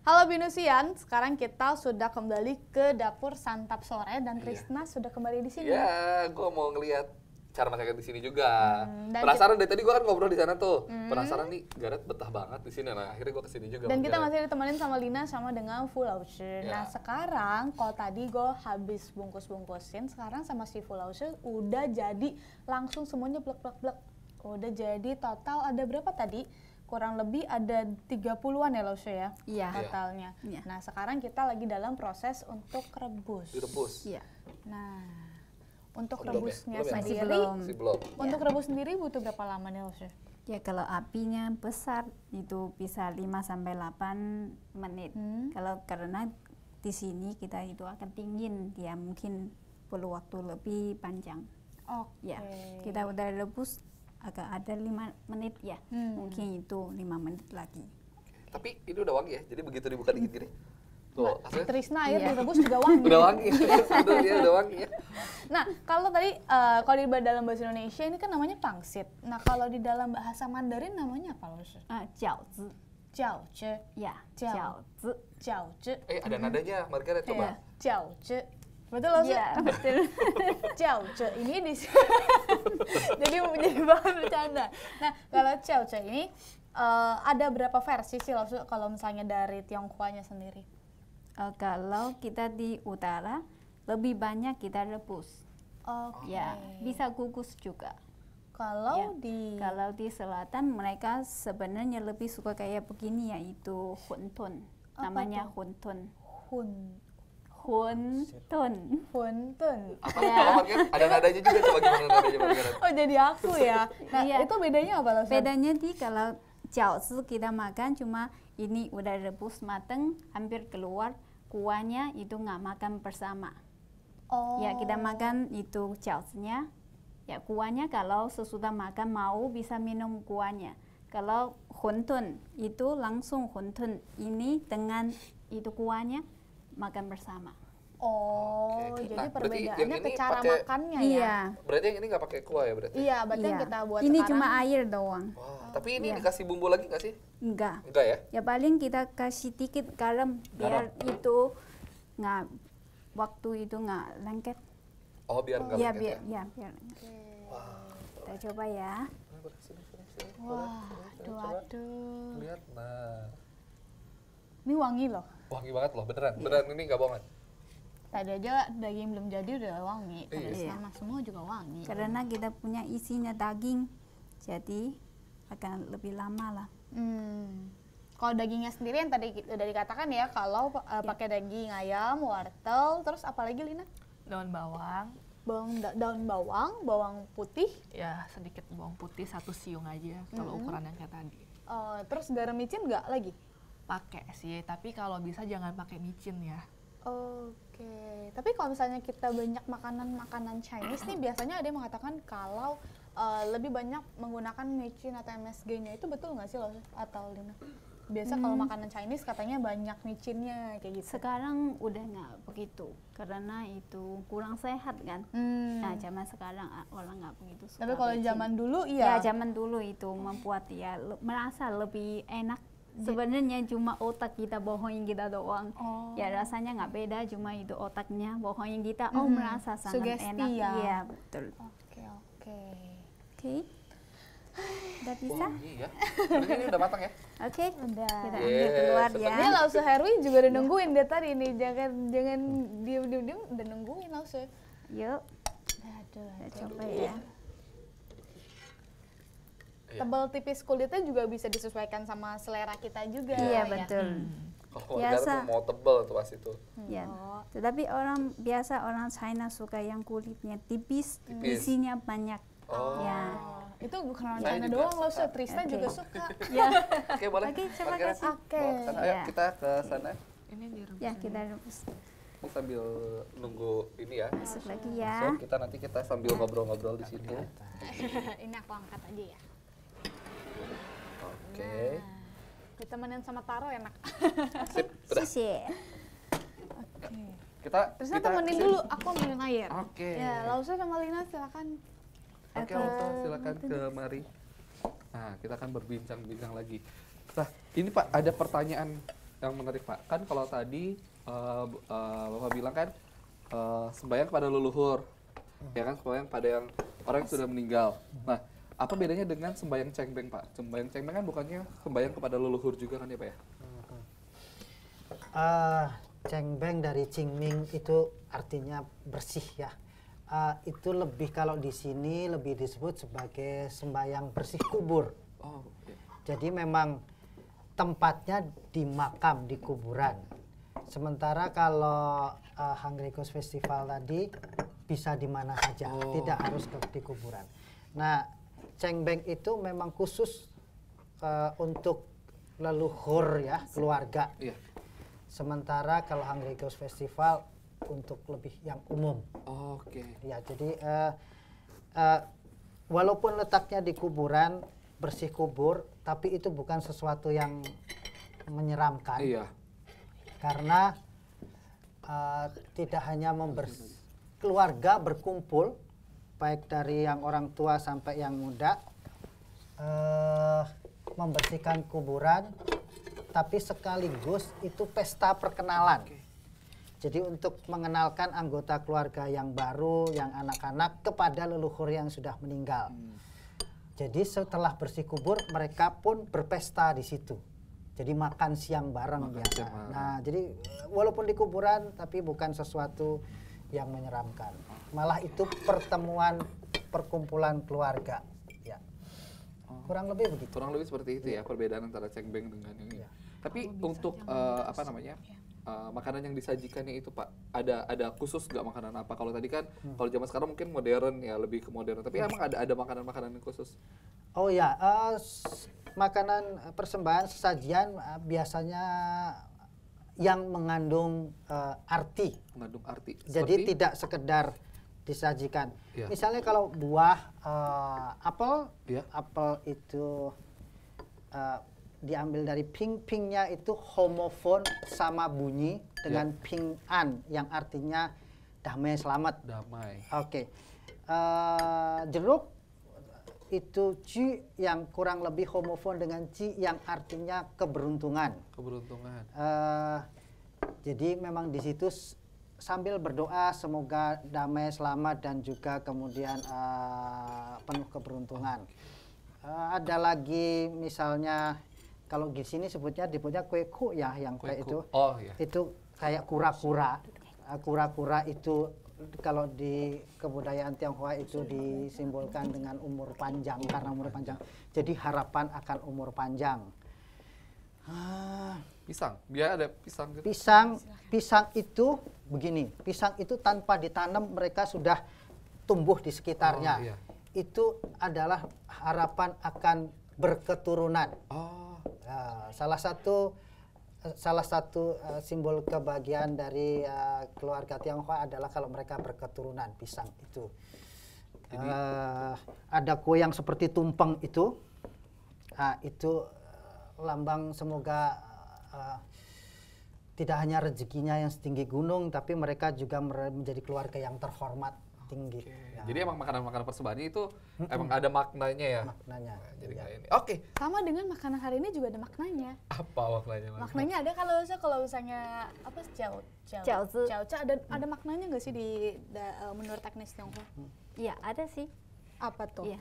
Halo Binusian, sekarang kita sudah kembali ke dapur santap sore dan Trisna sudah kembali di sini. Ya, gue mau ngelihat cara masakan di sini juga. dan Penasaran dari tadi gue kan ngobrol di sana tuh. Penasaran nih, Gareth betah banget di sini. Nah, akhirnya gue kesini juga. Dan sama kita Gareth. masih ditemenin sama Lina sama dengan Fu Lao Shu. Ya. Nah sekarang kalau tadi gue habis bungkus-bungkusin, sekarang sama si Fu Lao Shu udah jadi langsung semuanya blek-blek-blek. Udah jadi total ada berapa tadi? Kurang lebih ada 30-an ya Lao Shu ya Iya. totalnya. Iya. Nah sekarang kita lagi dalam proses untuk rebus. Direbus. Iya. Nah untuk Belum ya? rebusnya Belum ya? Masih sendiri, belum. Masih belum. untuk rebus sendiri butuh berapa lama nih Lao Shu? Ya kalau apinya besar itu bisa 5 sampai 8 menit. Kalau karena di sini kita itu akan dingin, dia mungkin perlu waktu lebih panjang. Oke. Ya, kita udah rebus agak ada 5 menit ya. Mungkin itu 5 menit lagi. Tapi ini udah wangi ya, jadi begitu dibuka dikit gini. Tuh, hasilnya Trisna air direbus juga wangi. udah wangi. Betul, dia udah wangi ya. Nah, kalau tadi kalau di dalam bahasa Indonesia ini kan namanya pangsit. Nah, kalau di dalam bahasa Mandarin namanya apa loh? 饺子 Jiaozi. ya, Jiao. 饺子 Jiaozi. Ada nadanya, Margaret coba. Jiaozi. Betul loh, ya, betul. Jiaozi ini di jadi menjadi bahan bercanda. Nah, kalau Jiaozi ini ada berapa versi sih kalau misalnya dari Tionghoanya sendiri? Kalau kita di utara lebih banyak kita rebus. Oke. Ya, bisa kukus juga. Kalau Kalau di selatan mereka sebenarnya lebih suka kayak begini, yaitu huntun. Namanya huntun. Huntun. Huntun. Apa Margaret? Ada nadanya juga, coba gimana nadanya Margaret? Oh, jadi aku ya. Nah, Iya. itu bedanya apa loh? Bedanya di kalau jiaozi kita makan cuma ini udah rebus mateng, hampir keluar kuahnya, itu nggak makan bersama. Oh. Ya, kita makan itu jiaozinya. Ya, kuahnya kalau sesudah makan mau bisa minum kuahnya. Kalau huntun itu langsung huntun ini dengan itu kuahnya makan bersama. Oh, Oke. jadi Nah, berarti perbedaannya yang ke ini cara pakai- makannya ya? Iya. Berarti yang ini nggak pakai kuah ya berarti? Iya, berarti yang Iya. kita buat Ini sekarang. cuma air doang. Wah, tapi ini Iya. dikasih bumbu lagi nggak sih? Enggak. Enggak ya? Ya paling kita kasih dikit garam biar itu nggak waktu itu nggak lengket. Oh, biar nggak Ya lengket biar ya? biar lengket. Kita coba ya. Wah, aduh. Lihat, nah. Ini wangi loh. Wangi banget loh, beneran. Beneran ini nggak bohongan. Tadi aja daging belum jadi udah wangi. Iya. Terus sama semua juga wangi. Karena kita punya isinya daging, jadi akan lebih lama lah. Kalau dagingnya sendiri yang tadi udah dikatakan ya, kalau pakai daging ayam, wortel, terus apalagi Lina? Daun bawang, Daun bawang, bawang putih, ya sedikit bawang putih 1 siung aja kalau ukuran yang kayak tadi. terus garam micin nggak lagi? Pakai sih, tapi kalau bisa jangan pakai micin ya. Oke, tapi kalau misalnya kita banyak makanan Chinese nih, biasanya ada yang mengatakan kalau lebih banyak menggunakan micin atau MSG-nya, itu betul nggak sih lo atau Lina? Biasa kalau makanan Chinese katanya banyak micinnya kayak gitu. Sekarang udah nggak begitu, karena itu kurang sehat kan. Nah, zaman sekarang orang nggak begitu suka Tapi kalau micin. zaman dulu Ya, iya. zaman dulu itu membuat ya merasa lebih enak. Sebenarnya cuma otak kita bohongin kita doang. Oh. Ya rasanya nggak beda, cuma itu otaknya bohongin kita. Oh, merasa sangat Sugesti enak. ya. Iya, betul. Oke. Oke. Udah bisa? Wangi ya. Berarti ini udah matang ya? Oke. Udah. Kita Yes, ambil keluar senang. ya. Ini Lause Herwi juga udah nungguin dia tadi nih, jangan diem udah nungguin Lause. Yuk, Aduh. kita coba ya. Iya. Tebal tipis kulitnya juga bisa disesuaikan sama selera kita juga. Iya, ya. betul. Kalau Biasa. Margaret mau tebel tuh pas itu. Ya. Tetapi orang China suka yang kulitnya tipis, Tipis. isinya banyak. Oh. Ya. Itu bukan orang Saya China juga doang Lause, Tristan Oke. juga suka. Ya. Oke, boleh. Oke, coba Margaret. kasih. Oke. Bawa ke sana. Ayo Iya. kita ke sana. Ini direbus. Ya, kita rebus. Ini sambil nunggu ini ya. Masuk lagi ya. So, kita sambil ngobrol-ngobrol di sini. Ini aku angkat aja ya. Oke. Ditemenin sama Taro enak. Sip, udah. Sisi. Oke. Kita Tristan temenin sip. dulu, aku ambilin air. Oke. Ya, Lause sama Lina silakan. Oke, Alta, silakan kemari. Nah, kita akan berbincang-bincang lagi. Nah, ini Pak, ada pertanyaan yang menarik Pak. Kan kalau tadi Bapak bilang kan sembahyang kepada leluhur, ya kan, sembahyang pada yang orang yang sudah meninggal. Nah, apa bedanya dengan sembahyang cengbeng Pak? Sembahyang cengbeng kan bukannya sembahyang kepada leluhur juga kan ya Pak ya? Cengbeng dari Qingming itu artinya bersih ya. Itu lebih kalau di sini lebih disebut sebagai sembahyang bersih kubur. Oh, oke. Jadi memang tempatnya di makam, di kuburan. Sementara kalau Hungry Ghost Festival tadi bisa di mana saja, tidak harus di kuburan. Nah, cengbeng itu memang khusus untuk leluhur ya, keluarga. Iya. Sementara kalau Hungry Ghost Festival untuk lebih yang umum. Oke. Ya, jadi walaupun letaknya di kuburan, bersih kubur, tapi itu bukan sesuatu yang menyeramkan. Iya. Karena tidak hanya keluarga berkumpul, baik dari yang orang tua sampai yang muda, membersihkan kuburan, tapi sekaligus itu pesta perkenalan. Jadi untuk mengenalkan anggota keluarga yang baru, yang anak-anak kepada leluhur yang sudah meninggal. Jadi setelah bersih kubur, mereka pun berpesta di situ. Jadi makan siang bareng biasa. Nah, jadi walaupun di kuburan, tapi bukan sesuatu yang menyeramkan. Malah itu pertemuan, perkumpulan keluarga. Ya. Kurang lebih begitu. Kurang lebih seperti itu ya, perbedaan antara cengbeng dengan ini. Tapi untuk makanan yang disajikannya itu Pak, ada khusus nggak makanan apa? Kalau tadi kan kalau zaman sekarang mungkin modern ya, lebih ke modern. Tapi emang ada makanan-makanan yang khusus? Oh ya, makanan persembahan sesajian biasanya yang mengandung arti. Mengandung arti. Jadi tidak sekedar disajikan. Ya. Misalnya kalau buah apel, Ya. apel itu diambil dari ping-pingnya itu homofon sama bunyi dengan ping-an yang artinya damai, selamat. Damai. Oke. Jeruk itu ci yang kurang lebih homofon dengan ci yang artinya keberuntungan. Keberuntungan. Jadi memang di situ sambil berdoa semoga damai, selamat dan juga kemudian penuh keberuntungan. Ada lagi misalnya kalau di sini disebutnya kue ku ya, yang kayak itu. Oh iya. Itu kayak kura-kura. Kura-kura itu kalau di kebudayaan Tionghoa itu disimbolkan dengan umur panjang, karena umur panjang. Jadi harapan akan umur panjang. Pisang, biar ada pisang gitu. Pisang itu begini, pisang itu tanpa ditanam mereka sudah tumbuh di sekitarnya. Oh, iya. Itu adalah harapan akan berketurunan. Oh. Salah satu simbol kebahagiaan dari keluarga Tionghoa adalah kalau mereka berketurunan, pisang itu. Jadi, ada kue yang seperti tumpeng itu, itu lambang semoga tidak hanya rezekinya yang setinggi gunung, tapi mereka juga menjadi keluarga yang terhormat tinggi. Ya. Jadi emang makanan-makanan persembahan itu emang ada maknanya ya. Maknanya. Jadi Ya. kayak ini. Oke. Sama dengan makanan hari ini juga ada maknanya. Apa maknanya? Maknanya ada kalau misalnya apa Jiaozi. ada maknanya nggak sih menurut teknis Tionghoa? Iya, ada sih. Apa tuh? Iya.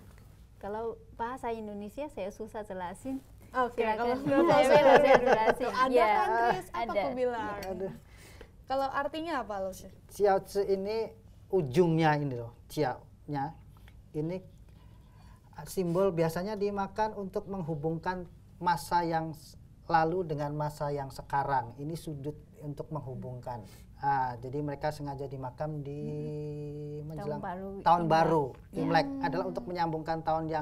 Kalau bahasa Indonesia saya susah jelasin. Oke, kalau Silakan saya jelasin. ada Iya, kan Tris, apa ada. aku bilang? Aduh. Kalau artinya apa lo sih? Jiaozi ini ujungnya ini loh, jiao-nya ini simbol biasanya dimakan untuk menghubungkan masa yang lalu dengan masa yang sekarang. Ini sudut untuk menghubungkan. Jadi mereka sengaja dimakan di menjelang tahun baru. Imlek adalah untuk menyambungkan tahun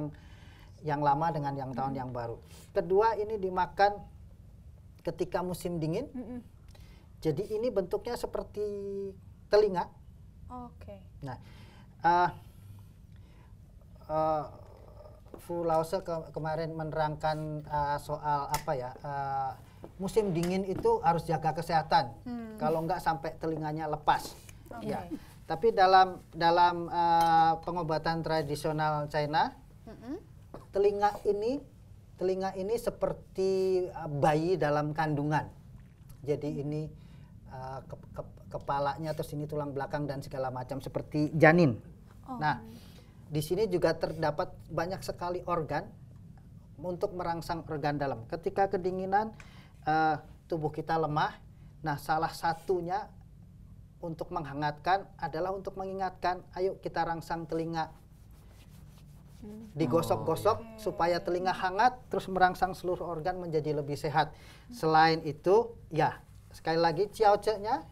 yang lama dengan yang tahun yang baru. Kedua, ini dimakan ketika musim dingin. Jadi ini bentuknya seperti telinga. Oke. Nah, Fu Lause kemarin menerangkan soal apa ya, musim dingin itu harus jaga kesehatan, kalau enggak sampai telinganya lepas. Okay. Ya. Tapi dalam pengobatan tradisional China, telinga ini seperti bayi dalam kandungan. Jadi ini kepalanya, terus ini tulang belakang dan segala macam seperti janin. Nah, di sini juga terdapat banyak sekali organ untuk merangsang organ dalam. Ketika kedinginan, tubuh kita lemah. Nah, salah satunya untuk menghangatkan adalah untuk mengingatkan, ayo kita rangsang telinga. Digosok-gosok supaya telinga hangat, terus merangsang seluruh organ menjadi lebih sehat. Selain itu, ya sekali lagi ciao-nya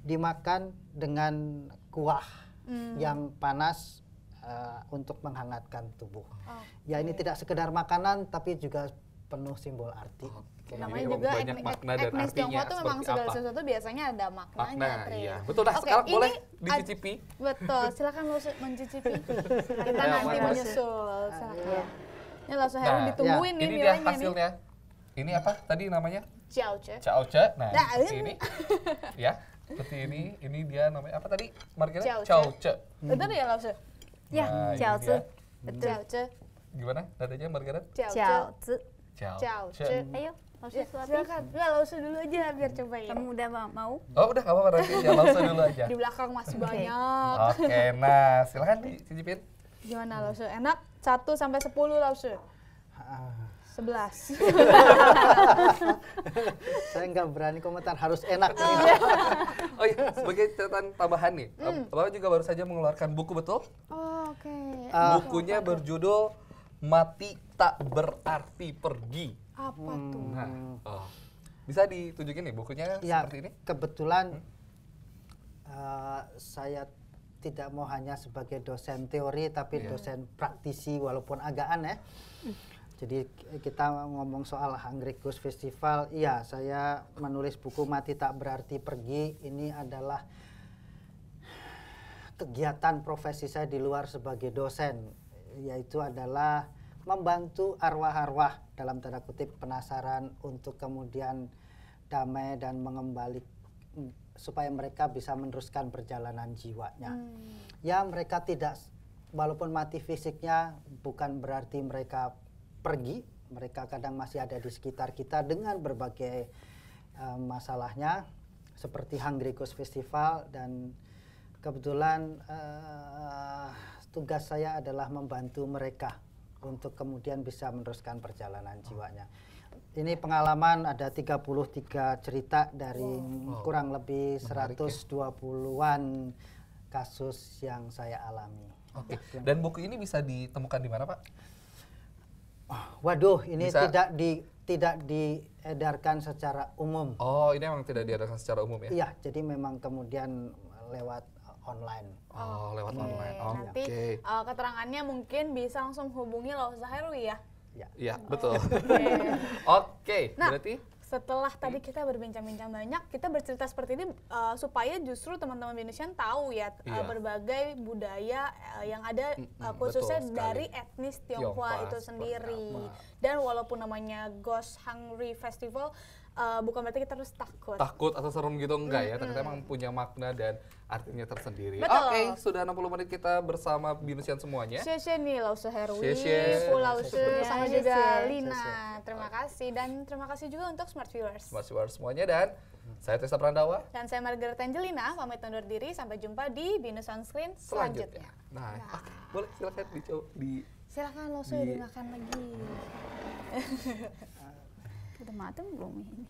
dimakan dengan kuah yang panas untuk menghangatkan tubuh. Ya ini tidak sekedar makanan tapi juga penuh simbol arti. Namanya jadi juga banyak makna dan etnis artinya Tionghoa tuh memang seperti segala apa. sesuatu biasanya ada maknanya. Makna, Tri. iya. Betul, dah Oke, sekarang ini boleh dicicipi. Betul, silakan lo mencicipi. Kita Ayo, nanti Mas. menyusul. Silakan. Ini Lao Heru Nah, ditungguin nih ini dia nilainya nih. hasilnya. Ini apa tadi namanya? Ciao, Ce. Caoce. Nah, Nah, seperti ini. ini. Ya, seperti ini. Ini dia namanya apa tadi? Margaret? Caoce. Caoce. Betul ya Lao She? Ya, Nah, ini ciao dia. betul. Ciao, Ce. Gimana nadanya Margaret? Ciao, Ciao Ce. Ci. Ciao, Caoce. Ce. Ayo, Lao Ya, suapin. silakan. Ya, Lao She dulu aja biar coba ya. Kamu udah mau? Oh, udah enggak apa-apa nanti ya langsung dulu aja. Di belakang masih banyak. Oke, nah silakan dicicipin. Gimana Lao She? Enak? 1 sampai 10 Lao She. Ah, 11. saya nggak berani komentar, harus enak. Oh iya, sebagai catatan tambahan nih, Bapak juga baru saja mengeluarkan buku, betul? Oh, oke. Bukunya berjudul Mati Tak Berarti Pergi. Apa tuh? Nah, bisa ditunjukin nih bukunya Ya, seperti ini? kebetulan saya tidak mau hanya sebagai dosen teori, tapi dosen praktisi walaupun agak aneh. Jadi kita ngomong soal Hangrikus Festival, iya saya menulis buku Mati Tak Berarti Pergi. Ini adalah kegiatan profesi saya di luar sebagai dosen, yaitu adalah membantu arwah-arwah dalam tanda kutip penasaran untuk kemudian damai dan mengembali supaya mereka bisa meneruskan perjalanan jiwanya. Ya mereka tidak, walaupun mati fisiknya bukan berarti mereka pergi, mereka kadang masih ada di sekitar kita dengan berbagai masalahnya seperti Hangrikus Festival, dan kebetulan tugas saya adalah membantu mereka untuk kemudian bisa meneruskan perjalanan jiwanya. Ini pengalaman ada 33 cerita dari kurang lebih 120-an kasus yang saya alami. Oke. Dan buku ini bisa ditemukan di mana, Pak? Waduh, ini Bisa. tidak diedarkan secara umum. Oh, ini memang tidak diadakan secara umum ya? Iya, jadi memang kemudian lewat online. Oh, lewat Oke, online. nanti Oke. keterangannya mungkin bisa langsung hubungi Lao Heru ya. Iya, betul. Oke. Oke, Nah, berarti setelah tadi kita berbincang-bincang banyak, kita bercerita seperti ini supaya justru teman-teman Indonesian tahu ya Iya. berbagai budaya yang ada khususnya betul sekali. dari etnis Tionghoa Tionghoa itu seperti sendiri. apa. Dan walaupun namanya Ghost Hungry Festival, bukan berarti kita harus takut. takut atau serem gitu enggak ya, ternyata emang punya makna dan artinya tersendiri. Betul. Oke, sudah 60 menit kita bersama Binusian semuanya. Xie nih Lao Heru, Xie. Pulau sama Xie. juga Xie. Lina. Terima kasih dan terima kasih juga untuk Smart Viewers. Smart Viewers semuanya, dan saya Tessa Prandawa. Dan saya Margaret Angelina, pamit undur diri. Sampai jumpa di Binus On Screen selanjutnya. Nah, oke, boleh silakan dicoba di Silakan Lao dimakan lagi. Udah matang belum ini?